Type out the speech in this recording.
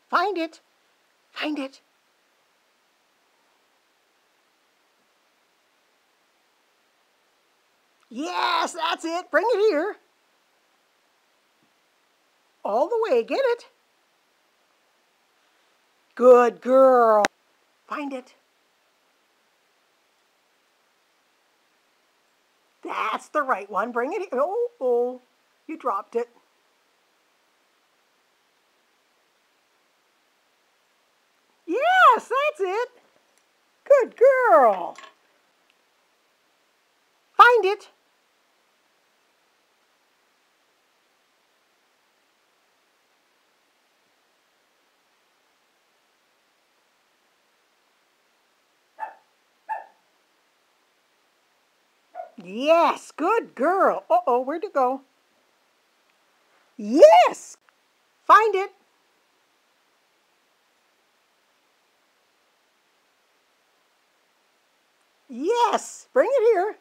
Find it. Find it. Yes, that's it. Bring it here. All the way. Get it. Good girl. Find it. That's the right one. Bring it here. Oh, you dropped it. Yes, that's it. Good girl. Find it. Yes, good girl. Uh-oh, where'd it go? Yes! Find it. Yes, bring it here.